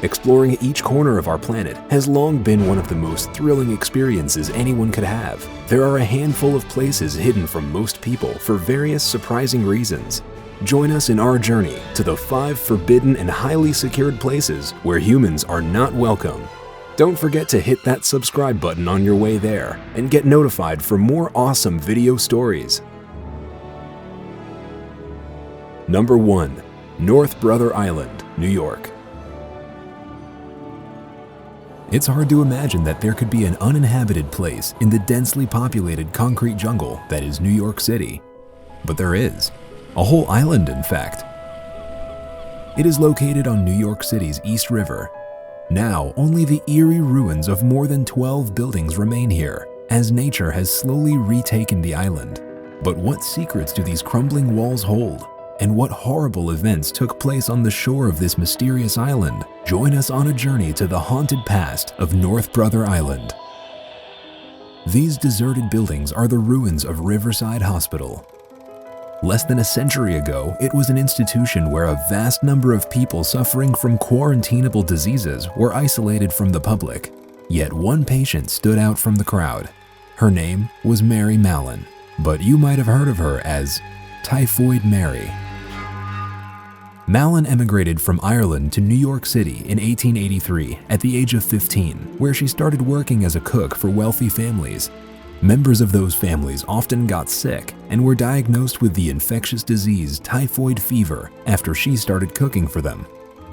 Exploring each corner of our planet has long been one of the most thrilling experiences anyone could have. There are a handful of places hidden from most people for various surprising reasons. Join us in our journey to the 5 forbidden and highly secured places where humans are not welcome. Don't forget to hit that subscribe button on your way there and get notified for more awesome video stories. Number 1. North Brother Island, New York. It's hard to imagine that there could be an uninhabited place in the densely populated concrete jungle that is New York City. But there is. A whole island, in fact. It is located on New York City's East River. Now, only the eerie ruins of more than 12 buildings remain here, as nature has slowly retaken the island. But what secrets do these crumbling walls hold? And what horrible events took place on the shore of this mysterious island? Join us on a journey to the haunted past of North Brother Island. These deserted buildings are the ruins of Riverside Hospital. Less than a century ago, it was an institution where a vast number of people suffering from quarantinable diseases were isolated from the public. Yet one patient stood out from the crowd. Her name was Mary Mallon, but you might have heard of her as Typhoid Mary. Mallon emigrated from Ireland to New York City in 1883 at the age of 15, where she started working as a cook for wealthy families. Members of those families often got sick and were diagnosed with the infectious disease typhoid fever after she started cooking for them.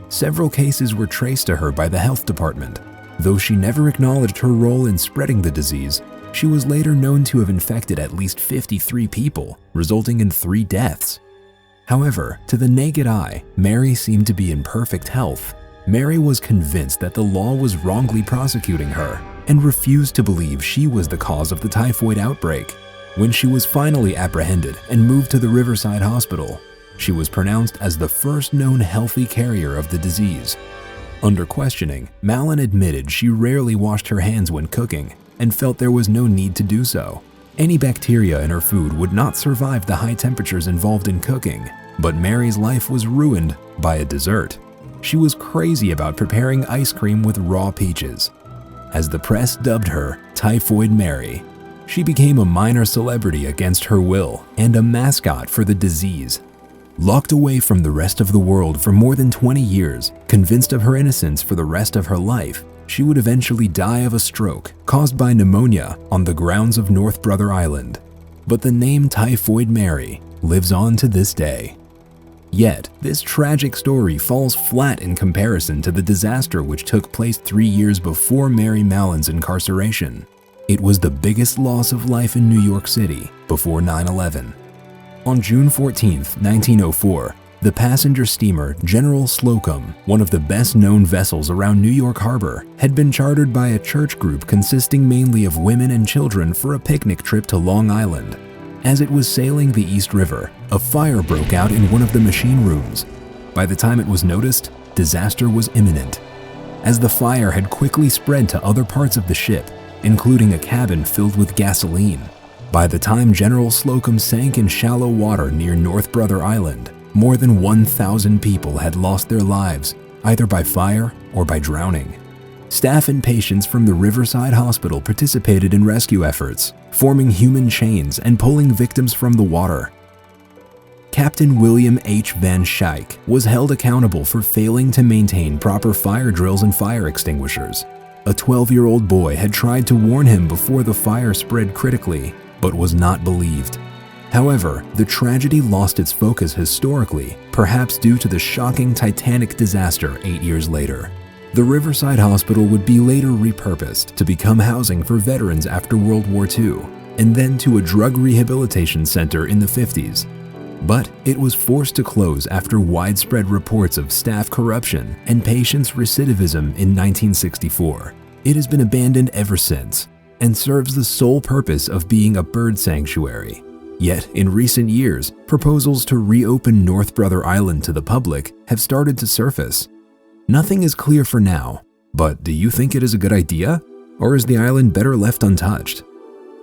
Several cases were traced to her by the health department. Though she never acknowledged her role in spreading the disease, she was later known to have infected at least 53 people, resulting in 3 deaths. However, to the naked eye, Mary seemed to be in perfect health. Mary was convinced that the law was wrongly prosecuting her and refused to believe she was the cause of the typhoid outbreak. When she was finally apprehended and moved to the Riverside Hospital, she was pronounced as the first known healthy carrier of the disease. Under questioning, Mallon admitted she rarely washed her hands when cooking and felt there was no need to do so. Any bacteria in her food would not survive the high temperatures involved in cooking, but Mary's life was ruined by a dessert. She was crazy about preparing ice cream with raw peaches. As the press dubbed her Typhoid Mary, she became a minor celebrity against her will and a mascot for the disease. Locked away from the rest of the world for more than 20 years, convinced of her innocence for the rest of her life, she would eventually die of a stroke caused by pneumonia on the grounds of North Brother Island. But the name Typhoid Mary lives on to this day. Yet, this tragic story falls flat in comparison to the disaster which took place 3 years before Mary Mallon's incarceration. It was the biggest loss of life in New York City before 9/11. On June 14, 1904, the passenger steamer General Slocum, one of the best-known vessels around New York Harbor, had been chartered by a church group consisting mainly of women and children for a picnic trip to Long Island. As it was sailing the East River, a fire broke out in one of the machine rooms. By the time it was noticed, disaster was imminent, as the fire had quickly spread to other parts of the ship, including a cabin filled with gasoline. By the time General Slocum sank in shallow water near North Brother Island, more than 1,000 people had lost their lives, either by fire or by drowning. Staff and patients from the Riverside Hospital participated in rescue efforts, forming human chains and pulling victims from the water. Captain William H. Van Schaik was held accountable for failing to maintain proper fire drills and fire extinguishers. A 12-year-old boy had tried to warn him before the fire spread critically, but was not believed. However, the tragedy lost its focus historically, perhaps due to the shocking Titanic disaster 8 years later. The Riverside Hospital would be later repurposed to become housing for veterans after World War II, and then to a drug rehabilitation center in the 50s. But it was forced to close after widespread reports of staff corruption and patients' recidivism in 1964. It has been abandoned ever since, and serves the sole purpose of being a bird sanctuary. Yet, in recent years, proposals to reopen North Brother Island to the public have started to surface. Nothing is clear for now, but do you think it is a good idea? Or is the island better left untouched?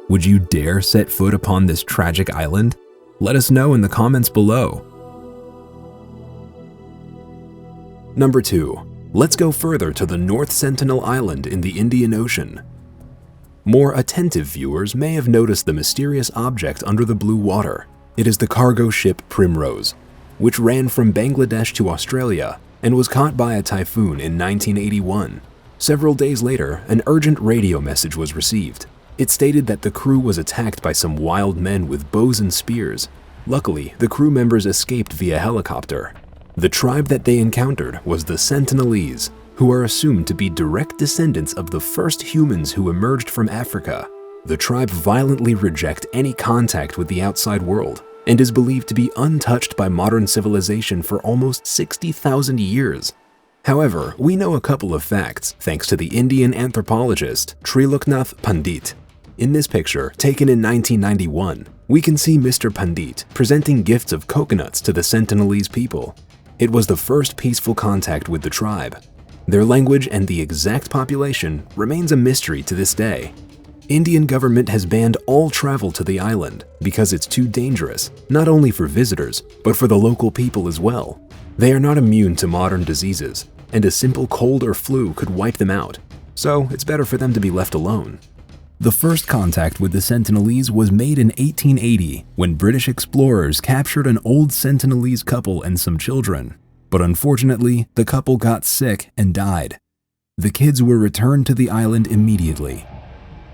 Would you dare set foot upon this tragic island? Let us know in the comments below. Number 2. Let's go further to the North Sentinel Island in the Indian Ocean. More attentive viewers may have noticed the mysterious object under the blue water. It is the cargo ship Primrose, which ran from Bangladesh to Australia and was caught by a typhoon in 1981. Several days later, an urgent radio message was received. It stated that the crew was attacked by some wild men with bows and spears. Luckily, the crew members escaped via helicopter. The tribe that they encountered was the Sentinelese, who are assumed to be direct descendants of the first humans who emerged from Africa. The tribe violently reject any contact with the outside world and is believed to be untouched by modern civilization for almost 60,000 years. However, we know a couple of facts thanks to the Indian anthropologist Triloknath Pandit. In this picture, taken in 1991, we can see Mr. Pandit presenting gifts of coconuts to the Sentinelese people. It was the first peaceful contact with the tribe. Their language and the exact population remains a mystery to this day. Indian government has banned all travel to the island because it's too dangerous, not only for visitors, but for the local people as well. They are not immune to modern diseases, and a simple cold or flu could wipe them out, so it's better for them to be left alone. The first contact with the Sentinelese was made in 1880 when British explorers captured an old Sentinelese couple and some children. But unfortunately, the couple got sick and died. The kids were returned to the island immediately.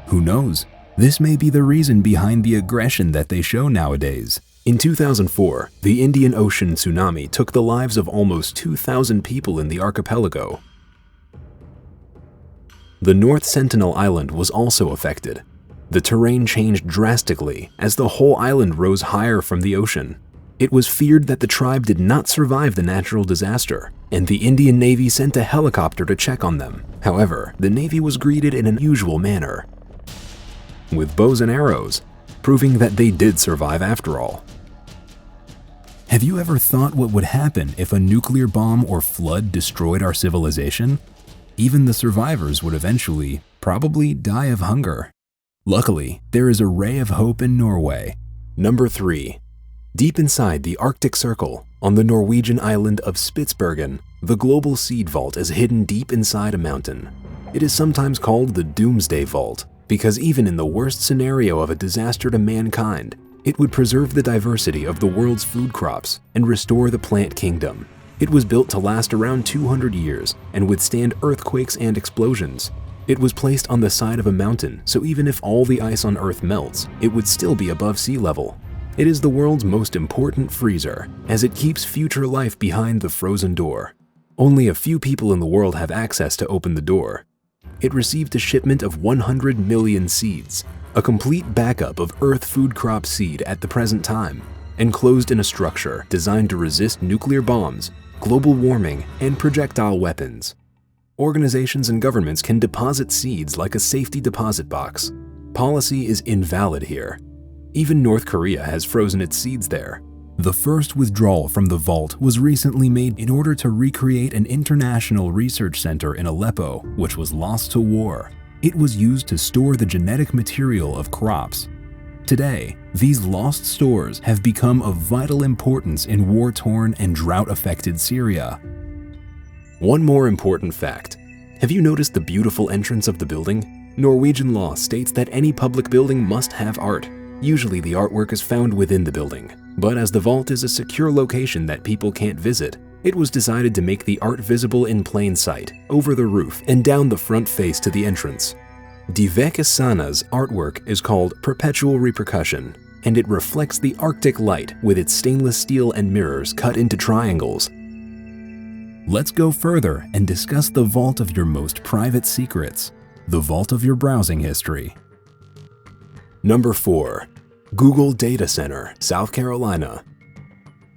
Who knows? This may be the reason behind the aggression that they show nowadays. In 2004, the Indian Ocean tsunami took the lives of almost 2,000 people in the archipelago. The North Sentinel Island was also affected. The terrain changed drastically as the whole island rose higher from the ocean. It was feared that the tribe did not survive the natural disaster, and the Indian Navy sent a helicopter to check on them. However, the Navy was greeted in an unusual manner, with bows and arrows, proving that they did survive after all. Have you ever thought what would happen if a nuclear bomb or flood destroyed our civilization? Even the survivors would eventually probably die of hunger. Luckily, there is a ray of hope in Norway. Number 3. Deep inside the Arctic Circle, on the Norwegian island of Spitsbergen, the global seed vault is hidden deep inside a mountain. It is sometimes called the Doomsday Vault, because even in the worst scenario of a disaster to mankind, it would preserve the diversity of the world's food crops and restore the plant kingdom. It was built to last around 200 years and withstand earthquakes and explosions. It was placed on the side of a mountain, so even if all the ice on Earth melts, it would still be above sea level. It is the world's most important freezer, as it keeps future life behind the frozen door. Only a few people in the world have access to open the door. It received a shipment of 100 million seeds, a complete backup of Earth food crop seed at the present time, enclosed in a structure designed to resist nuclear bombs, global warming, and projectile weapons. Organizations and governments can deposit seeds like a safety deposit box. Policy is invalid here. Even North Korea has frozen its seeds there. The first withdrawal from the vault was recently made in order to recreate an international research center in Aleppo, which was lost to war. It was used to store the genetic material of crops. Today, these lost stores have become of vital importance in war-torn and drought-affected Syria. One more important fact. Have you noticed the beautiful entrance of the building? Norwegian law states that any public building must have art. Usually the artwork is found within the building, but as the vault is a secure location that people can't visit, it was decided to make the art visible in plain sight, over the roof and down the front face to the entrance. Divek Asana's artwork is called Perpetual Repercussion, and it reflects the Arctic light with its stainless steel and mirrors cut into triangles. Let's go further and discuss the vault of your most private secrets, the vault of your browsing history. Number 4. Google Data Center, South Carolina.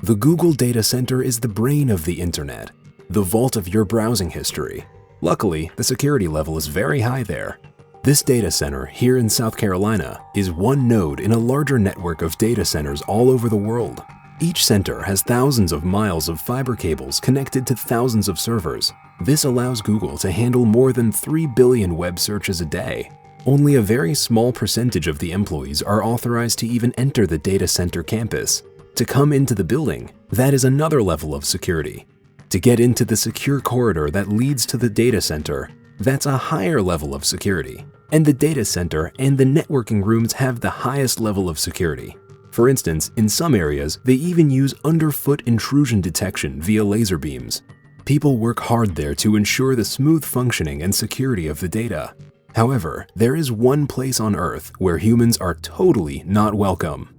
The Google Data Center is the brain of the internet, the vault of your browsing history. Luckily, the security level is very high there. This data center here in South Carolina is one node in a larger network of data centers all over the world. Each center has thousands of miles of fiber cables connected to thousands of servers. This allows Google to handle more than 3 billion web searches a day. Only a very small percentage of the employees are authorized to even enter the data center campus. To come into the building, that is another level of security. To get into the secure corridor that leads to the data center, that's a higher level of security. And the data center and the networking rooms have the highest level of security. For instance, in some areas, they even use underfoot intrusion detection via laser beams. People work hard there to ensure the smooth functioning and security of the data. However, there is one place on Earth where humans are totally not welcome.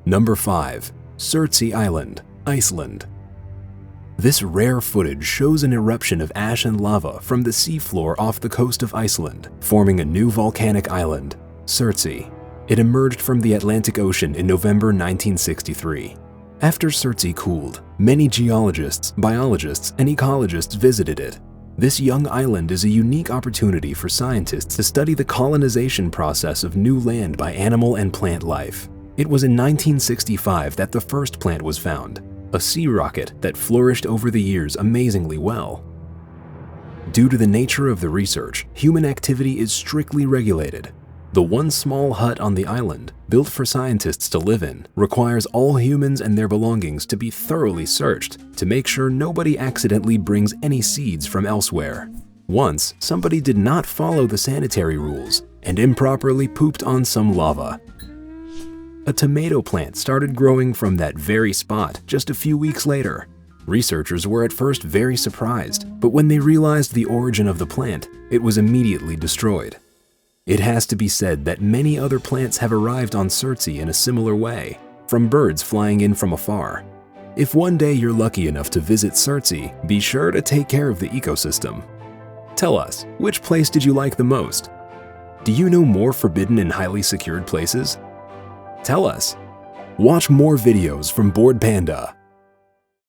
Number 5. Surtsey Island, Iceland. This rare footage shows an eruption of ash and lava from the seafloor off the coast of Iceland, forming a new volcanic island, Surtsey. It emerged from the Atlantic Ocean in November 1963. After Surtsey cooled, many geologists, biologists, and ecologists visited it. This young island is a unique opportunity for scientists to study the colonization process of new land by animal and plant life. It was in 1965 that the first plant was found, a sea rocket that flourished over the years amazingly well. Due to the nature of the research, human activity is strictly regulated. The one small hut on the island, built for scientists to live in, requires all humans and their belongings to be thoroughly searched to make sure nobody accidentally brings any seeds from elsewhere. Once, somebody did not follow the sanitary rules and improperly pooped on some lava. A tomato plant started growing from that very spot just a few weeks later. Researchers were at first very surprised, but when they realized the origin of the plant, it was immediately destroyed. It has to be said that many other plants have arrived on Surtsey in a similar way, from birds flying in from afar. If one day you're lucky enough to visit Surtsey, be sure to take care of the ecosystem. Tell us, which place did you like the most? Do you know more forbidden and highly secured places? Tell us. Watch more videos from Board Panda.